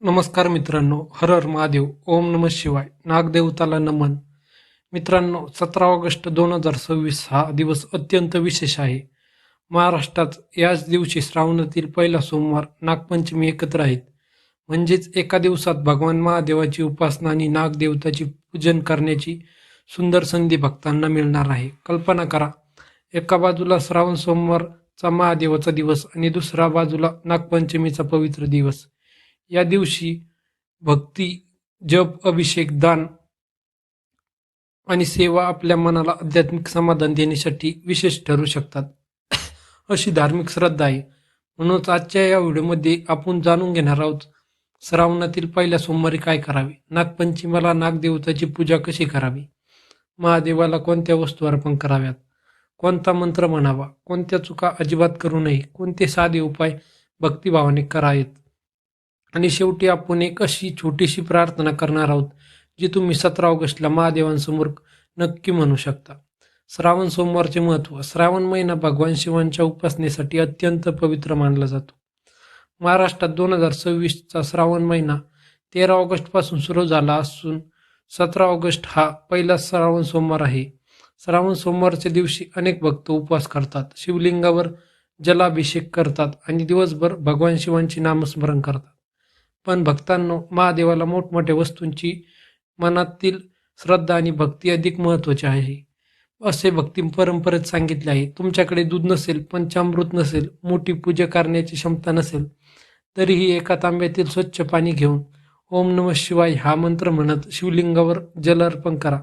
नमस्कार मित्रांनो, हर हर महादेव. ओम नमः शिवाय. नागदेवताला नमन. मित्रांनो, 17 ऑगस्ट 2026 हा दिवस अत्यंत विशेष आहे. महाराष्ट्रात याच दिवशी श्रावणातील पहिला सोमवार नागपंचमी एकत्र आहेत. म्हणजेच एका दिवसात भगवान महादेवाची उपासना आणि नागदेवताची पूजन करण्याची सुंदर संधी भक्तांना मिळणार आहे. कल्पना करा, एका बाजूला श्रावण सोमवारचा महादेवाचा दिवस आणि दुसऱ्या बाजूला नागपंचमीचा पवित्र दिवस. या दिवशी भक्ती, जप, अभिषेक, दान आणि सेवा आपल्या मनाला आध्यात्मिक समाधान देण्यासाठी विशेष ठरू शकतात. अशी धार्मिक श्रद्धा आहे. म्हणूनच आजच्या या व्हिडिओमध्ये आपण जाणून घेणार आहोत, श्रावणातील पहिल्या सोमवारी काय करावे, नागपंचमीला नागदेवताची पूजा कशी करावी, महादेवाला कोणत्या वस्तू अर्पण कराव्यात, कोणता मंत्र म्हणावा, कोणत्या चुका अजिबात करू नये, कोणते साधे उपाय भक्तिभावाने करावेत, आणि शेवटी आपण एक अशी छोटीशी प्रार्थना करणार आहोत जी तुम्ही 17 ऑगस्टला महादेवांसमोर नक्की म्हणू शकता. श्रावण सोमवारचे महत्त्व. श्रावण महिना भगवान शिवांच्या उपासनेसाठी अत्यंत पवित्र मानला जातो. महाराष्ट्रात 2026चा श्रावण महिना 13 ऑगस्टपासून सुरू झाला असून 17 ऑगस्ट हा पहिला श्रावण सोमवार आहे. श्रावण सोमवारच्या दिवशी अनेक भक्त उपवास करतात, शिवलिंगावर जलाभिषेक करतात आणि दिवसभर भगवान शिवांचे नामस्मरण करतात. पण भक्तांनो, महादेवाला मोठमोठ्या वस्तूंची मनातील श्रद्धा आणि भक्ती अधिक महत्त्वाची आहे, असे भक्ती परंपरेत सांगितले आहे. तुमच्याकडे दूध नसेल, पंचामृत नसेल, मोठी पूजा करण्याची क्षमता नसेल, तरीही एका तांब्यातील स्वच्छ पाणी घेऊन ओम नमः शिवाय हा मंत्र म्हणत शिवलिंगावर जल अर्पण करा.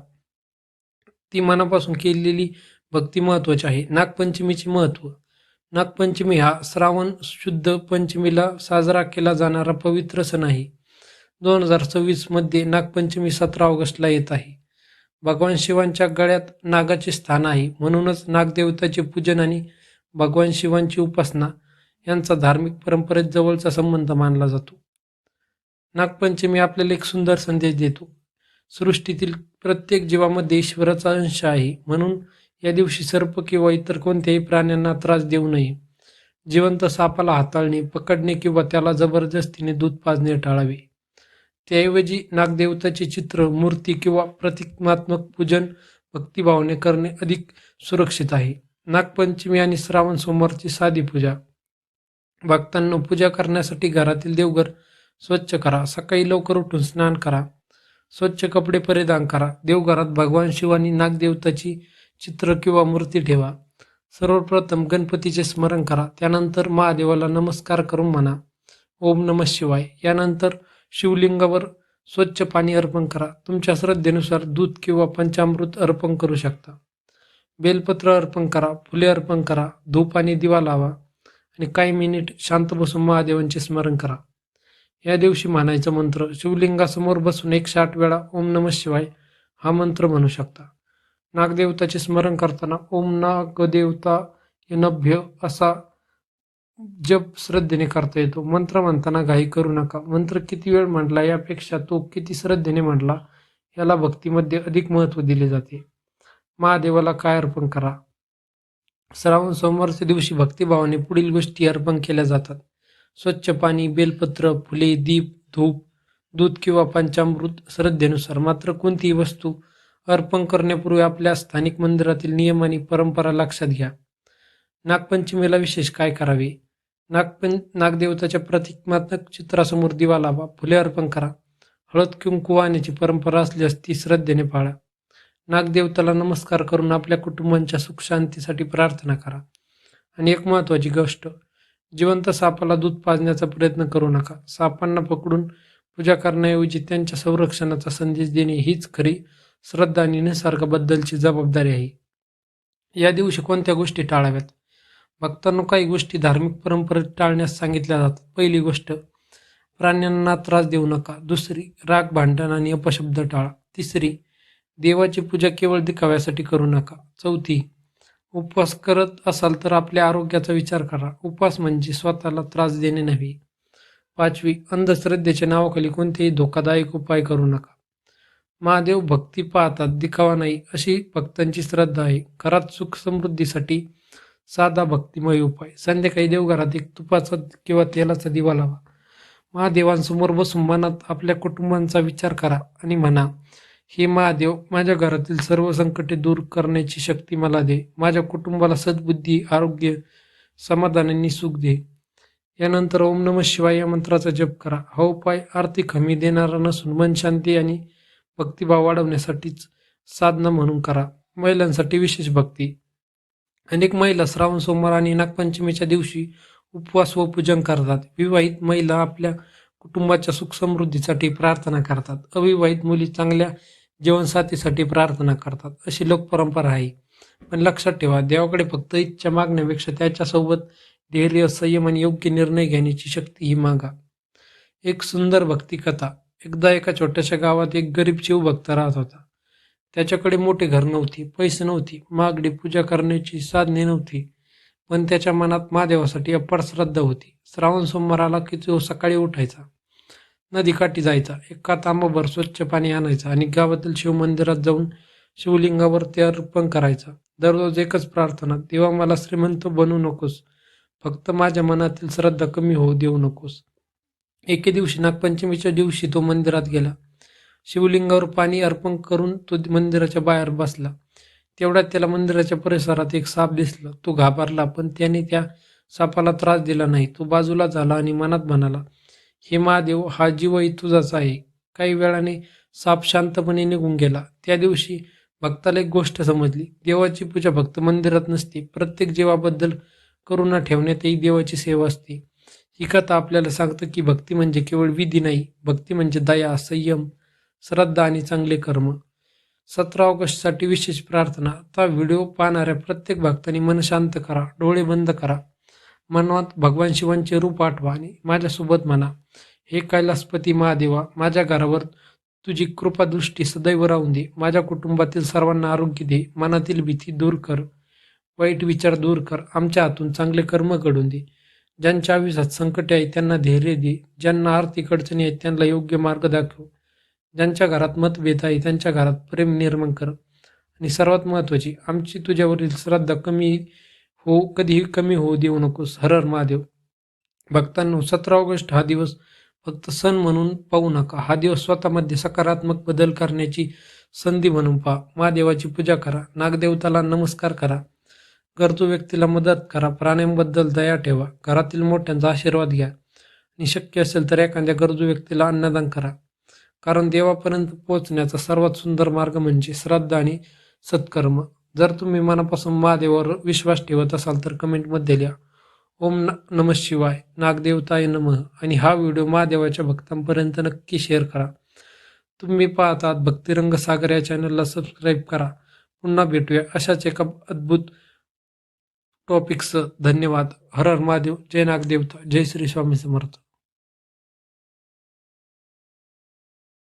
ती मनापासून केलेली भक्ती महत्त्वाची आहे. नागपंचमीचे महत्त्व. नागपंचमी हा श्रावण शुद्ध पंचमीला साजरा केला जाणारा पवित्र सण आहे. 2026 मध्ये नागपंचमी 17 ऑगस्टला येत आहे. भगवान शिवांच्या गळ्यात नागाचे स्थान आहे. म्हणूनच नागदेवताचे पूजन आणि भगवान शिवांची उपासना यांचा धार्मिक परंपरेत जवळचा संबंध मानला जातो. नागपंचमी आपल्याला एक सुंदर संदेश देतो. सृष्टीतील प्रत्येक जीवामध्ये ईश्वराचा अंश आहे. म्हणून या दिवशी सर्प किंवा इतर कोणत्याही प्राण्यांना त्रास देऊ नये. जिवंत सापाला हाताळणे, पकडणे किंवा त्याला जबरदस्तीने दूध पाजणे टाळावे. त्याऐवजी नागदेवताचे चित्र, मूर्ती किंवा प्रतिकात्मक पूजन भक्तिभावाने करणे अधिक सुरक्षित आहे. नागपंचमी आणि श्रावण सोमवारची साधी पूजा. भक्तांना पूजा करण्यासाठी घरातील देवघर स्वच्छ करा. सकाळी लवकर उठून स्नान करा. स्वच्छ कपडे परिधान करा. देवघरात भगवान शिव आणि नागदेवताची चित्र किंवा मूर्ती ठेवा. सर्वप्रथम गणपतीचे स्मरण करा. त्यानंतर महादेवाला नमस्कार करून म्हणा ओम नमः शिवाय. यानंतर शिवलिंगावर स्वच्छ पाणी अर्पण करा. तुमच्या श्रद्धेनुसार दूध किंवा पंचामृत अर्पण करू शकता. बेलपत्र अर्पण करा, फुले अर्पण करा, धूप आणि दिवा लावा आणि काही मिनिट शांत बसून महादेवांचे स्मरण करा. या दिवशी म्हणायचा मंत्र. शिवलिंगासमोर बसून 108 वेळा ओम नमः शिवाय हा मंत्र म्हणू शकता. नागदेवताचे स्मरण करताना ओम नागदेवताय नभ्य असा जप श्रद्धेने करता येतो. मंत्र म्हणताना घाई करू नका. मंत्र किती वेळ म्हटला यापेक्षा तो किती श्रद्धेने म्हटला याला भक्तीमध्ये अधिक महत्त्व दिले जाते. महादेवाला काय अर्पण करा. श्रावण सोमवारच्या दिवशी भक्तिभावाने पुढील गोष्टी अर्पण केल्या जातात. स्वच्छ पाणी, बेलपत्र, फुले, दीप, धूप, दूध किंवा पंचामृत श्रद्धेनुसार. मात्र कोणतीही वस्तू अर्पण करण्यापूर्वी आपल्या स्थानिक मंदिरातील नियम आणि परंपरा लक्षात घ्या. नागपंचमीला विशेष काय करावे. नागदेवताच्या प्रतिकात्मक चित्रासमोर दिवा लावा. फुले अर्पण करा. हळद कुंकू वाहण्याची परंपरा असल्यास ती श्रद्धेने पाळा. नागदेवताला नमस्कार करून आपल्या कुटुंबांच्या सुख शांतीसाठी प्रार्थना करा. आणि एक महत्त्वाची गोष्ट, जिवंत सापाला दूध पाजण्याचा प्रयत्न करू नका. सापांना पकडून पूजा करण्याऐवजी त्यांच्या संरक्षणाचा संदेश देणे हीच खरी श्रद्धा आणि निसर्गाबद्दलची जबाबदारी आहे. या दिवशी कोणत्या गोष्टी टाळाव्यात. भक्तांनो, काही गोष्टी धार्मिक परंपरेत टाळण्यास सांगितल्या जातात. पहिली गोष्ट, प्राण्यांना त्रास देऊ नका. दुसरी, राग, भांडण आणि अपशब्द टाळा. तिसरी, देवाची पूजा केवळ दिखाव्यासाठी करू नका. चौथी, उपवास करत असाल तर आपल्या आरोग्याचा विचार करा. उपवास म्हणजे स्वतःला त्रास देणे नव्हे. पाचवी, अंधश्रद्धेच्या नावाखाली कोणतेही धोकादायक उपाय करू नका. महादेव भक्ती पाहतात, दिखावा नाही, अशी भक्तांची श्रद्धा आहे. घरात सुख समृद्धीसाठी साधा भक्तिमय उपाय. संध्याकाळी देवघरात एक तुपाचा किंवा तेलाचा दिवा लावा. महादेवांसमोर बसून मनात आपल्या कुटुंबांचा विचार करा आणि म्हणा, हे महादेव, माझ्या घरातील सर्व संकटे दूर करण्याची शक्ती मला दे. माझ्या कुटुंबाला सद्बुद्धी, आरोग्य, समाधान आणि सुख दे. यानंतर ओम नमः शिवाय या मंत्राचा जप करा. हा उपाय आर्थिक हमी देणारा नसून मन शांती आणि भक्तिभाव वाढवण्यासाठीच साधना म्हणून करा. महिलांसाठी विशेष भक्ती. अनेक महिला श्रावण सोमवार आणि नागपंचमीच्या दिवशी उपवास व पूजन करतात. विवाहित महिला आपल्या कुटुंबाच्या सुख समृद्धीसाठी प्रार्थना करतात. अविवाहित मुली चांगल्या जीवनसाथीसाठी प्रार्थना करतात. अशी लोकपरंपरा आहे. पण लक्षात ठेवा, देवाकडे फक्त इच्छा मागण्यापेक्षा त्याच्यासोबत धैर्य, संयम आणि योग्य निर्णय घेण्याची शक्ती ही मागा. एक सुंदर भक्ती कथा. एकदा एका छोट्याशा गावात एक गरीब शिवभक्त राहत होता. त्याच्याकडे मोठे घर नव्हते, पैसे नव्हती, महागडी पूजा करण्याची साधने नव्हती, पण त्याच्या मनात महादेवासाठी अपार श्रद्धा होती. श्रावण सोमवार आला की तो सकाळी उठायचा, नदीकाठी जायचा, एका तांबाभर स्वच्छ पाणी आणायचा आणि गावातील शिवमंदिरात जाऊन शिवलिंगावर ते अर्पण करायचा. दररोज एकच प्रार्थना, देवा मला श्रीमंत बनवू नकोस, फक्त माझ्या मनातील श्रद्धा कमी होऊ देऊ नकोस. एके दिवशी नागपंचमीच्या दिवशी तो मंदिरात गेला. शिवलिंगावर पाणी अर्पण करून तो मंदिराच्या बाहेर बसला. तेवढ्यात त्याला मंदिराच्या परिसरात एक साप दिसला. तो घाबरला, पण त्याने त्या सापाला त्रास दिला नाही. तो बाजूला झाला आणि मनात म्हणाला, हे महादेव, हा जीवही तुझाच आहे. काही वेळाने साप शांतपणे निघून गेला. त्या दिवशी भक्ताला एक गोष्ट समजली, देवाची पूजा फक्त मंदिरात नसते, प्रत्येक जीवाबद्दल करुणा ठेवण्यातही देवाची सेवा असते. ही कथा आपल्याला सांगतं की भक्ती म्हणजे केवळ विधी नाही, भक्ती म्हणजे दया, संयम, श्रद्धा आणि चांगले कर्म. 17 ऑगस्टसाठी विशेष प्रार्थना. आता व्हिडिओ पाहणाऱ्या प्रत्येक भक्तांनी मन शांत करा, डोळे बंद करा, मनात भगवान शिवांचे रूप आठवा आणि माझ्यासोबत म्हणा, हे कैलासपती महादेवा, माझ्या घरावर तुझी कृपा दृष्टी सदैव राहून दे. माझ्या कुटुंबातील सर्वांना आरोग्य दे, मनातील भीती दूर कर, वाईट विचार दूर कर, आमच्या हातून चांगले कर्म घडून दे. ज्यांच्या आयुष्यात संकटे आहे त्यांना धैर्य दे, ज्यांना आर्थिक अडचणी आहेत त्यांना योग्य मार्ग दाखव, ज्यांच्या घरात मतभेद आहे त्यांच्या घरात प्रेम निर्माण कर. आणि सर्वात महत्त्वाची, आमची तुझ्यावरील श्रद्धा कधीही कमी होऊ देऊ नकोस. हर हर महादेव. भक्तांनो, 17 ऑगस्ट हा दिवस फक्त सण म्हणून पाहू नका. हा दिवस स्वतःमध्ये सकारात्मक बदल करण्याची संधी म्हणून पहा. महादेवाची पूजा करा, नागदेवताला नमस्कार करा, गरजू व्यक्तीला मदत करा, प्राण्यांबद्दल दया ठेवा, घरातील मोठ्यांचा आशीर्वाद घ्या आणि शक्य असेल तर एखाद्या गरजू व्यक्तीला अन्नदान करा. कारण देवापर्यंत पोहोचण्याचा सर्वात सुंदर मार्ग म्हणजे श्रद्धा आणि सत्कर्म. जर तुम्ही मनापासून महादेवावर विश्वास ठेवत असाल तर कमेंटमध्ये लिहा, ओम नमः शिवाय, नागदेवताय नमः, आणि हा व्हिडिओ महादेवाच्या भक्तांपर्यंत नक्की शेअर करा. तुम्ही पाहतात भक्तिरंग सागर या चॅनलला सबस्क्राईब करा. पुन्हा भेटूया अशाच एका अद्भुत टॉपिक्सचं. धन्यवाद. हर हर महादेव. जय नागदेवता. जय श्री स्वामी समर्थ.